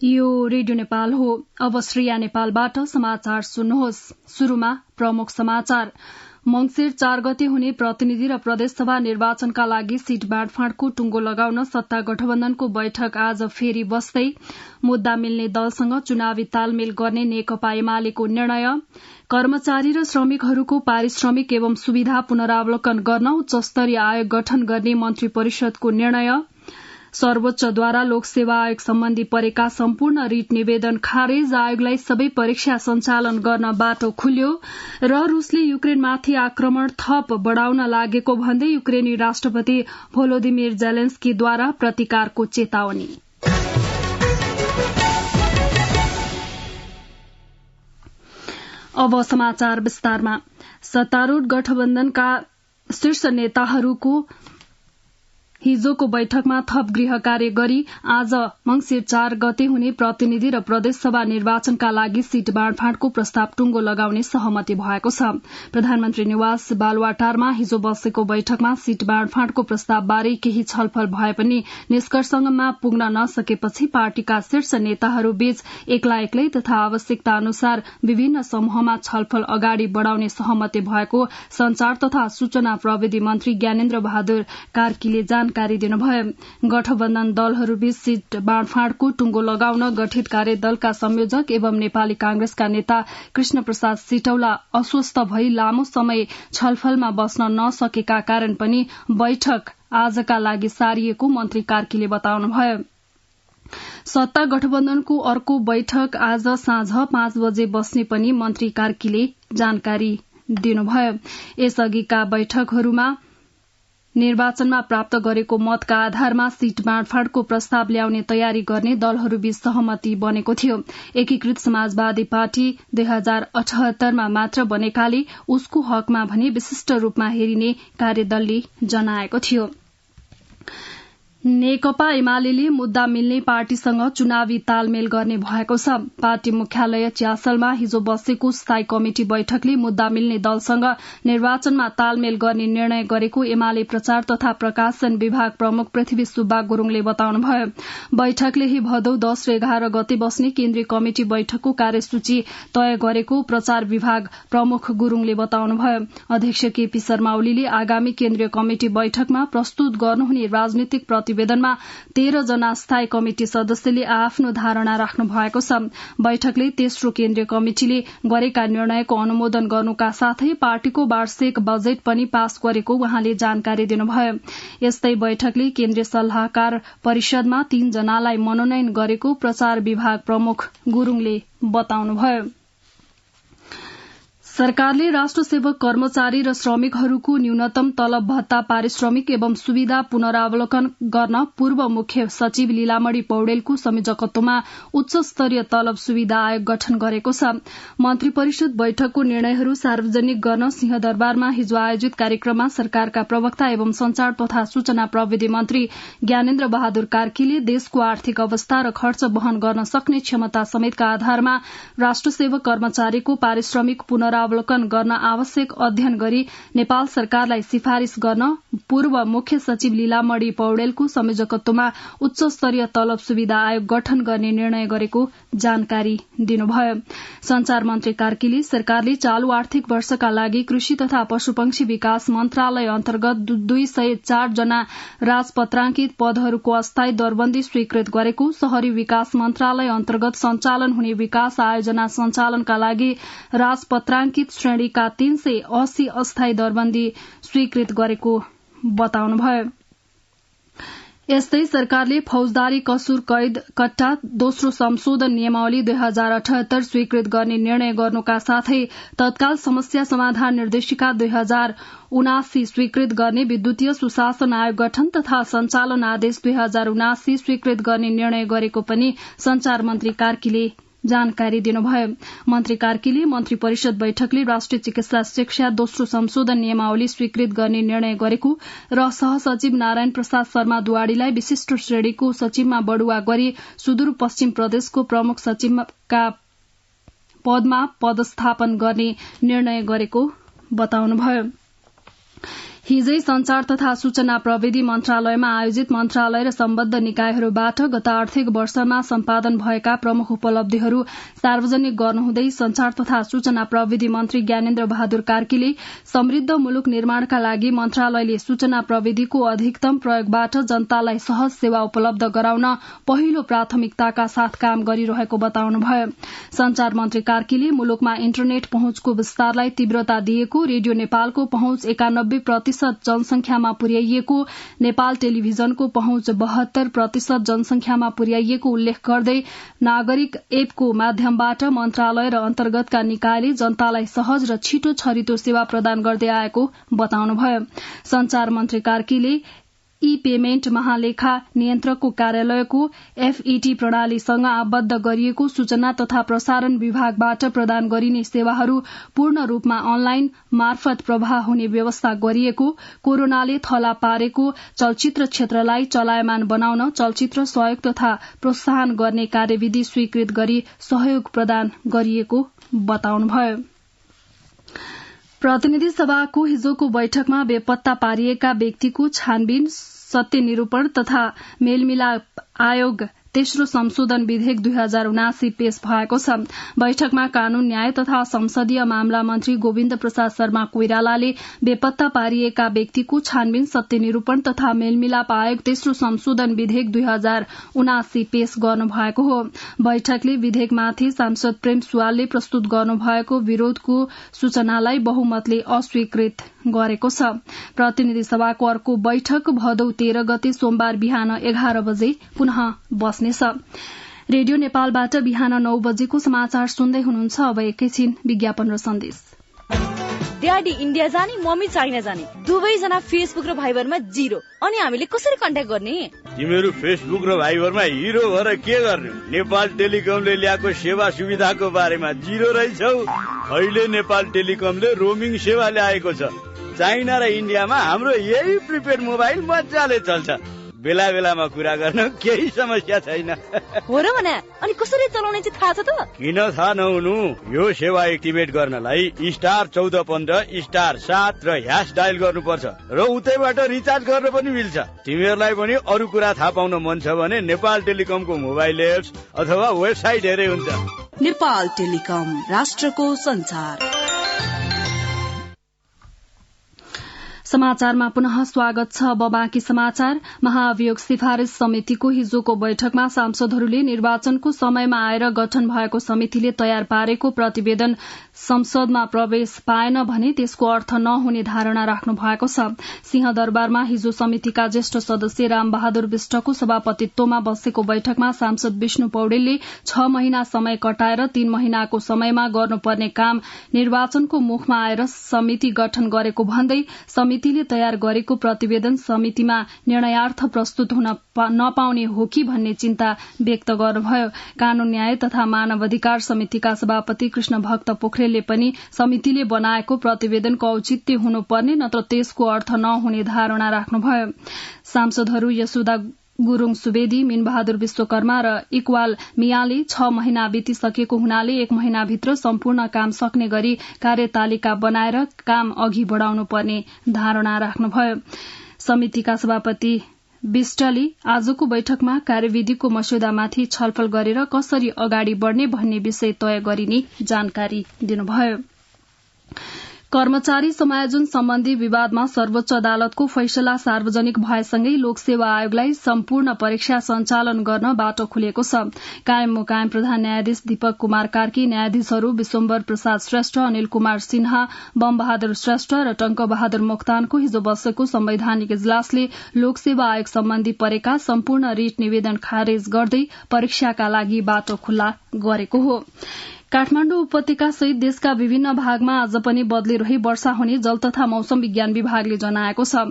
यो रेडियो नेपाल हो। अब श्रेया नेपालबाट समाचार सुन्नुहोस्। सुरुमा प्रमुख समाचार। मंसिर 4 गते हुने प्रतिनिधि र प्रदेशसभा निर्वाचनका लागि सीट बाँडफाँडको टुंगो लगाउन सत्ता गठबन्धनको बैठक आज फेरि बस्दै मुद्दा मिल्ने दलसँग चुनावी तालमेल गर्ने नेकपा एमालेको निर्णय। कर्मचारी र श्रमिकहरूको पारिश्रमिक एवं सुविधा पुनरावलोकन गर्न उच्च स्तरीय आयोग गठन गर्ने मन्त्री परिषदको निर्णय। सर्वोच्चद्वारा लोकसेवा आयोग सम्बन्धी परेका सम्पूर्ण रिट निवेदन खारेज, आयोगलाई सबै परीक्षा सञ्चालन गर्न बाटो खुल्यो। र रूसले युक्रेनमाथि आक्रमण थप बढ़ाउन लागेको भन्दै युक्रेनी राष्ट्रपति भोलोदिमिर जेलेन्स्कीद्वारा प्रतिकारको चेतावनी। अब समाचार विस्तारमा। सत्तारूढ़ गठबन्धनका शीर्ष नेताहरूको हिजोको बैठकमा थप गृह कार्य गरी आज मंसिर 4 गते हुने प्रतिनिधि र प्रदेशसभा निर्वाचनका लागि सीट बाँडफाँडको प्रस्ताव टुंगो लगाउने सहमति भएको छ। प्रधानमन्त्री निवास बालुवाटारमा हिजो बसेको बैठकमा सीट बाँडफाँडको प्रस्तावबारे केही छलफल भए पनि निष्कर्षमा पुग्न नसकेपछि पार्टीका शीर्ष नेताहरूबीच एक्ला एक्लै तथा आवश्यकता अनुसार विभिन्न समूहमा छलफल अगाडि बढ़ाउने सहमति भएको संचार तथा सूचना प्रविधि मन्त्री ज्ञानेन्द्र बहादुर कार्कीले जानकारी दिनुभयो। गठबन्धन दलहरूबीच सीट बाँडफाँडको टुंगो लगाउन गठित कार्यदलका संयोजक एवं नेपाली कांग्रेसका नेता कृष्ण प्रसाद सिटौला अस्वस्थ भई लामो समय छलफलमा बस्न नसकेका कारण पनि बैठक आजका लागि सारिएको मन्त्री कार्कीले बताउनुभयो। सत्ता गठबन्धनको अर्को बैठक आज साँझ 5 बजे बस्ने पनि मन्त्री कार्कीले जानकारी दिनुभयो। यसअघिका बैठकहरूमा निर्वाचनमा प्राप्त गरेको मतका आधारमा सीट बाँडफाँडको प्रस्ताव ल्याउने तयारी गर्ने दलहरूबीच सहमति बनेको थियो। एकीकृत समाजवादी पार्टी 2078मा मात्र बनेकाले उसको हकमा भने विशिष्ट रूपमा हेरिने कार्यदलले जनाएको थियो। नेकपा एमाले मुद्दा मिल्ने पार्टीसँग चुनावी तालमेल गर्ने भएको छ। पार्टी मुख्यालय च्यासलमा हिजो बसेको स्थायी कमिटी बैठकले मुद्दा मिल्ने दलसँग निर्वाचनमा तालमेल गर्ने निर्णय गरेको एमाले प्रचार तथा प्रकाशन विभाग प्रमुख पृथ्वी सुब्बा गुरूङले बताउनुभयो। बैठकले ही भदौ 10 र 11 गते बस्ने केन्द्रीय कमिटी बैठकको कार्यसूची तय गरेको प्रचार विभाग प्रमुख गुरूङले बताउनुभयो। अध्यक्ष केपी शर्मा ओलीले आगामी केन्द्रीय कमिटी बैठकमा प्रस्तुत गर्नुहुने राजनीतिक प्रतिवेदनमा 13 जना स्थायी कमिटी सदस्यले आफ्नो धारणा राख्नु भएको छ। बैठकले तेस्रो केन्द्रीय कमिटिले गरेका निर्णयको अनुमोदन गर्नुका साथै पार्टीको वार्षिक बजेट पनि पास गरेको उहाँले जानकारी दिनुभयो। यस्तै बैठकले केन्द्रीय सल्लाहकार परिषदमा 3 जनालाई मनोनयन गरेको प्रचार विभाग प्रमुख गुरूङले बताउनुभयो। सरकारले राष्ट्र सेवक कर्मचारी र श्रमिकहरूको न्यूनतम तलब भत्ता पारिश्रमिक एवं सुविधा पुनरावलोकन गर्न पूर्व मुख्य सचिव लीलामणि पौडेलको संयोजकत्वमा उच्च स्तरीय तलब सुविधा आयोग गठन गरेको छ। मन्त्री परिषद बैठकको निर्णयहरू सार्वजनिक गर्न सिंहदरबारमा हिजो आयोजित कार्यक्रममा सरकारका प्रवक्ता एवं संचार तथा सूचना प्रविधि मन्त्री ज्ञानेन्द्र बहादुर कार्कीले देशको आर्थिक अवस्था र खर्च वहन गर्न सक्ने क्षमता समेतका आधारमा राष्ट्र सेवक कर्मचारीको पारिश्रमिक पुनरावलोकन गर्न आवश्यक अध्ययन गरी नेपाल सरकारलाई सिफारिश गर्न पूर्व मुख्य सचिव लीलामणि पौडेलको संयोजकत्वमा उच्च स्तरीय तलब सुविधा आयोग गठन गर्ने निर्णय गरेको जानकारी दिनुभयो। संचार मन्त्री कार्कीले सरकारले चालू आर्थिक वर्षका लागि कृषि तथा पशुपक्षी विकास मन्त्रालय अन्तर्गत 204 जना राजपत्रांकित पदहरूको अस्थायी दरबन्दी स्वीकृत गरेको, शहरी विकास मन्त्रालय अन्तर्गत सञ्चालन हुने विकास आयोजना सञ्चालनका लागि राजपत्रांकित श्रेणीका 380 अस्थायी दरबन्दी स्वीकृत गरेको बताउनुभयो। यस्तै सरकारले फौजदारी कसुर कैद कट्टा दोस्रो संशोधन नियमावली 2078 स्वीकृत गर्ने निर्णय गर्नुका साथै तत्काल समस्या समाधान निर्देशिका 2079 स्वीकृत गर्ने, विद्युतीय सुशासन आयोग गठन तथा सञ्चालन आदेश 2079 स्वीकृत गर्ने निर्णय गरेको पनि संचार मन्त्री कार्कीले जानकारी दिनुभयो। मन्त्री कार्कीले मन्त्री परिषद बैठकले राष्ट्रिय चिकित्सा शिक्षा दोस्रो संशोधन नियमावली स्वीकृत गर्ने निर्णय गरेको र सहसचिव नारायण प्रसाद शर्मा दुवाडीलाई विशिष्ट श्रेणीको सचिवमा बढुवा गरी सुदूरपश्चिम प्रदेशको प्रमुख सचिवका पदमा पदस्थापन गर्ने निर्णय गरेको बताउनुभयो। हिजै संचार तथा सूचना प्रविधि मन्त्रालयमा आयोजित मन्त्रालय र सम्बद्ध निकायहरूबाट गत आर्थिक वर्षमा सम्पादन भएका प्रमुख उपलब्धिहरू सार्वजनिक गर्नुहुँदै संचार तथा सूचना प्रविधि मन्त्री ज्ञानेन्द्र बहादुर कार्कीले समृद्ध मुलुक निर्माणका लागि मन्त्रालयले सूचना प्रविधिको अधिकतम प्रयोगबाट जनतालाई सहज सेवा उपलब्ध गराउन पहिलो प्राथमिकताका साथ काम गरिरहेको बताउनुभयो। संचार मन्त्री कार्कीले मुलुकमा इन्टरनेट पहुँचको विस्तारलाई तीव्रता दिएको, रेडियो नेपालको पहुँच 91% जनसंख्यामा पुर्याइएको, नेपाल टेलिभिजनको पहुँच 72% जनसंख्यामा पुर्याइएको उल्लेख गर्दै नागरिक एपको माध्यमबाट मन्त्रालय र अन्तर्गतका निकायले जनतालाई सहज र छिटो छरितो सेवा प्रदान गर्दै आएको बताउनुभयो। संचार मन्त्री कार्कीले ई पेमेन्ट महालेखा नियन्त्रकको कार्यालयको एफईटी प्रणालीसँग आबद्ध गरिएको सूचना तथा प्रसारण विभागबाट प्रदान गरिने सेवाहरू पूर्ण रूपमा अनलाइन मार्फत प्रवाह हुने व्यवस्था गरिएको, कोरोनाले थला पारेको चलचित्र क्षेत्रलाई चलायमान बनाउन चलचित्र सहयोग तथा प्रोत्साहन गर्ने कार्यविधि स्वीकृत गरी सहयोग प्रदान गरिएको बताउनुभयो। प्रतिनिधि सभाको हिजोको बैठकमा बेपत्ता पारिएका व्यक्तिको छानबिन, सत्य निरूपण तथा मेलमिलाप आयोग तेस्रो संशोधन विधेयक 2079 पेश भएको छ। बैठकमा कानून न्याय तथा संसदीय मामला मन्त्री गोविन्द प्रसाद शर्मा कोइरालाले बेपत्ता पारिएका व्यक्तिको छानबिन, सत्य निरूपण तथा मेलमिलाप आयोग तेस्रो संशोधन विधेयक 2079 पेश गर्नुभएको हो। बैठकले विधेयकमाथि सांसद प्रेम सुवालले प्रस्तुत गर्नुभएको विरोधको सूचनालाई बहुमतले अस्वीकृत गरेको छ। प्रतिनिधि सभाको अर्को बैठक भदौ 13 गते सोमबार बिहान 11 बजे पुनः बस्नेछ। रेडियो नेपालबाट बिहान 9 बजेको समाचार सुन्दै हुनुहुन्छ। अब एकैछिन विज्ञापन र सन्देश। ड्याडी इन्डिया जाने, मम्मी चाइना जाने, दुवैजना फेसबुक र भाइबरमा 0। अनि हामीले कसरी कन्ट्याक्ट गर्ने? तिमीहरू फेसबुक र भाइबरमा हिरो भएर के गर्ने? नेपाल टेलिकमले ल्याएको सेवा सुविधाको बारेमा 0 रहेछौ। अहिले नेपाल टेलिकमले रोमिङ सेवा ल्याएको छ। चाइना र इन्डियामा हाम्रो यही प्रिपेड मोबाइल मजाले चल्छ। बेला बेलामा कुरा गर्न केही समस्या छैन। हो र भने अनि कसरी चलाउने चाहिँ थाहा छ त? किन थाहा नहुनु? यो सेवा एक्टिभेट गर्नलाई *1415 *7 र # डायल गर्नुपर्छ र उतैबाट रिचार्ज गर्न पनि मिल्छ। तिमीहरूलाई पनि अरू कुरा थाहा पाउन मन छ भने नेपाल टेलिकमको मोबाइल एप्स अथवा वेबसाइट हेरे हुन्छ। नेपाल टेलिकम, राष्ट्रको संचार। समाचारमा पुनः स्वागत छ। अब बाँकी समाचार। महाभियोग सिफारिश समितिको हिजोको बैठकमा सांसदहरूले निर्वाचनको समयमा आएर गठन भएको समितिले तयार पारेको प्रतिवेदन संसदमा प्रवेश पाएन भने त्यसको अर्थ नहुने धारणा राख्नु भएको छ। सिंहदरबारमा हिजो समितिका ज्येष्ठ सदस्य रामबहादुर विष्टको सभापतित्वमा बसेको बैठकमा सांसद विष्णु पौडेलले 6 महिना समय कटाएर 3 महिनाको समयमा गर्नुपर्ने काम निर्वाचनको मुखमा आएर समिति गठन गरेको भन्दै समितिले तयार गरेको प्रतिवेदन समितिमा निर्णयार्थ प्रस्तुत हुन नपाउने हो कि भन्ने चिन्ता व्यक्त गर्नुभयो। कानून न्याय तथा मानव अधिकार समितिका सभापति कृष्ण भक्त पोखरेलले पनि समितिले बनाएको प्रतिवेदनको औचित्य हुनुपर्ने नत्र त्यसको अर्थ नहुने धारणा राख्नुभयो। सांसदहरू यशोदा गुरूङ सुवेदी, मीनबहादुर विश्वकर्मा र इकबाल मियाले 6 महिना बितिसकेको हुनाले 1 महिनाभित्र सम्पूर्ण काम सक्ने गरी कार्यतालिका बनाएर काम अघि बढ़ाउनु पर्ने धारणा राख्नुभयो। समितिका सभापति विष्टले आजको बैठकमा कार्यविधिको मस्यौदामाथि छलफल गरेर कसरी अगाडि बढ़ने भन्ने विषय तय गरिने जानकारी दिनुभयो। कर्मचारी समायोजन सम्बन्धी विवादमा सर्वोच्च अदालतको फैसला सार्वजनिक भएसँगै लोकसेवा आयोगलाई सम्पूर्ण परीक्षा सञ्चालन गर्न बाटो खुलेको छ। कायम मुकायम प्रधान न्यायाधीश दीपक कुमार कार्की, न्यायाधीशहरू विश्वम्भर प्रसाद श्रेष्ठ, अनिल कुमार सिन्हा, बमबहादुर श्रेष्ठ र टंक बहादुर मोक्तानको हिजो बसेको संवैधानिक इजलासले लोकसेवा आयोग सम्बन्धी परेका सम्पूर्ण रिट निवेदन खारेज गर्दै परीक्षाका लागि बाटो खुल्ला गरेको हो। काठमाडौँ उपत्यका सहित देशका विभिन्न भागमा आज पनि बदली रही वर्षा हुने जल तथा मौसम विज्ञान विभागले जनाएको छ।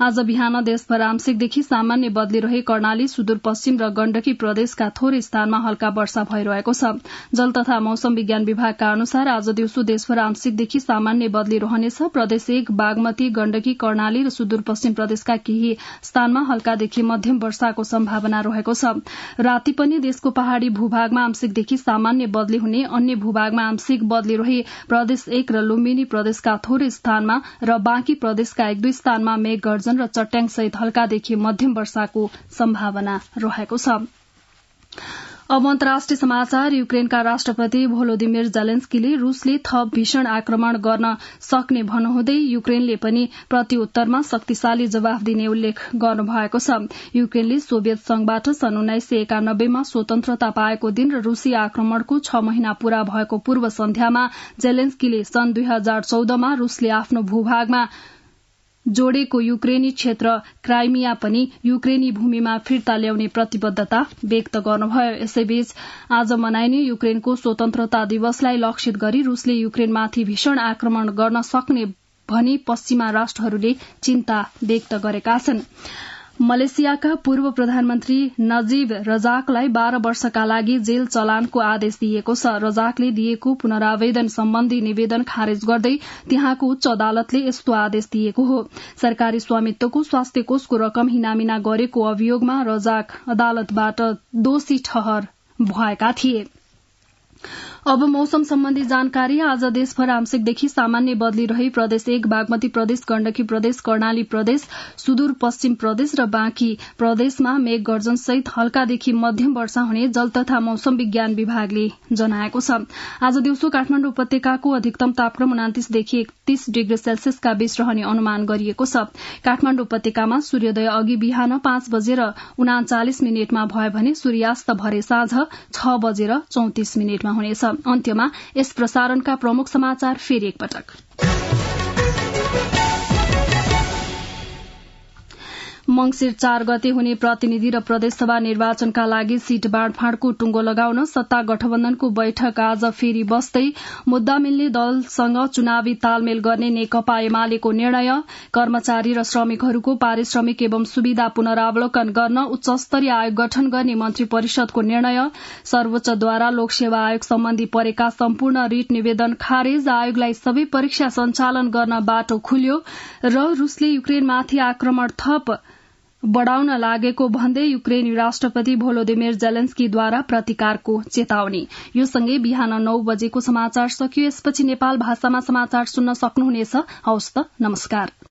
आज बिहान देशभर आंशिकदेखि सामान्य बदली रही कर्णाली, सुदूरपश्चिम र गण्डकी प्रदेशका थोरै स्थानमा हल्का वर्षा भइरहेको छ। जल तथा मौसम विज्ञान विभागका अनुसार आज दिउँसो देशभर आंशिकदेखि सामान्य बदली रहनेछ। प्रदेश 1, बागमती, गण्डकी, कर्णाली र सुदूरपश्चिम प्रदेशका केही स्थानमा हल्कादेखि मध्यम वर्षाको सम्भावना रहेको छ। राति पनि देशको पहाड़ी भूभागमा आंशिकदेखि सामान्य बदली हुने, अन्य अन्य भूभागमा आंशिक बदली रही प्रदेश 1 र लुम्बिनी प्रदेशका थोरै स्थानमा र बाँकी प्रदेशका 1-2 स्थानमा मेघ गर्जन र चट्याङ सहित हल्कादेखि मध्यम वर्षाको सम्भावना रहेको छ। अब अन्तर्राष्ट्रिय समाचार। युक्रेनका राष्ट्रपति भोलोदिमिर जेलेन्स्कीले रूसले थप भीषण आक्रमण गर्न सक्ने भन्नुहुँदै युक्रेनले पनि प्रत्युत्तरमा शक्तिशाली जवाफ दिने उल्लेख गर्नुभएको छ। युक्रेनले सोभियत संघबाट सन् 1991 मा स्वतन्त्रता पाएको दिन र रूसी आक्रमणको 6 महिना पूरा भएको पूर्व सन्ध्यामा जेलेन्स्कीले सन् 2014 मा रूसले आफ्नो भूभागमा जोडेको युक्रेनी क्षेत्र क्राइमिया पनि युक्रेनी भूमिमा फिर्ता ल्याउने प्रतिबद्धता व्यक्त गर्नुभयो। यसैबीच आज मनाइने युक्रेनको स्वतन्त्रता दिवसलाई लक्षित गरी रूसले युक्रेनमाथि भीषण आक्रमण गर्न सक्ने भनी पश्चिमा राष्ट्रहरूले चिन्ता व्यक्त गरेका छन्। मलेसियाका पूर्व प्रधानमन्त्री नजीब रजाकलाई 12 वर्षका लागि जेल चलानको आदेश दिएको छ। रजाकले दिएको पुनरावेदन सम्बन्धी निवेदन खारेज गर्दै त्यहाँको उच्च अदालतले यस्तो आदेश दिएको हो। सरकारी स्वामित्वको स्वास्थ्य कोषको रकम हिनामिना गरेको अभियोगमा रजाक अदालतबाट दोषी ठहर भएका थिए। अब मौसम सम्बन्धी जानकारी। आज देशभर आंशिकदेखि सामान्य बदली रही प्रदेश 1, बागमती प्रदेश, गण्डकी प्रदेश, कर्णाली प्रदेश, सुदूरपश्चिम प्रदेश र बाँकी प्रदेशमा मेघ गर्जन सहित हल्कादेखि मध्यम वर्षा हुने जल तथा मौसम विज्ञान विभागले जनाएको छ। आज दिउँसो काठमाडौँ उपत्यकाको अधिकतम तापक्रम 29 देखि 31 डिग्री सेल्सियसका बीच रहने अनुमान गरिएको छ। काठमाडौँ उपत्यकामा सूर्योदय अघि बिहान 5 बजेर 39 मिनटमा भयो भने सूर्यास्त भरे साँझ 6 बजेर 34 मिनटमा हुनेछ। अन्त्यमा यस प्रसारणका प्रमुख समाचार फेरि एकपटक। मंगिर 4 गते हुने प्रतिनिधि र प्रदेशसभा निर्वाचनका लागि सीट बाँडफाँडको टुंगो लगाउन सत्ता गठबन्धनको बैठक आज फेरि बस्दै मुद्दा मिल्ने दलसँग चुनावी तालमेल गर्ने नेकपा एमालेको निर्णय, कर्मचारी र श्रमिकहरूको पारिश्रमिक एवं सुविधा पुनरावलोकन गर्न उच्च स्तरीय आयोग गठन गर्ने मन्त्री परिषदको निर्णय, सर्वोच्चद्वारा लोकसेवा आयोग सम्बन्धी परेका सम्पूर्ण रिट निवेदन खारेज, आयोगलाई सबै परीक्षा सञ्चालन गर्न बाटो खुल्यो र रूसले युक्रेनमाथि आक्रमण थप बढ़ाउन लागेको भन्दै युक्रेनी राष्ट्रपति भोलोदिमिर जेलेन्स्कीद्वारा प्रतिकारको चेतावनी। यो सँगै बिहान 9 बजेको समाचार सकियो। यसपछि नेपाल भाषामा समाचार सुन्न सक्नुहुनेछ। हवस् त, नमस्कार।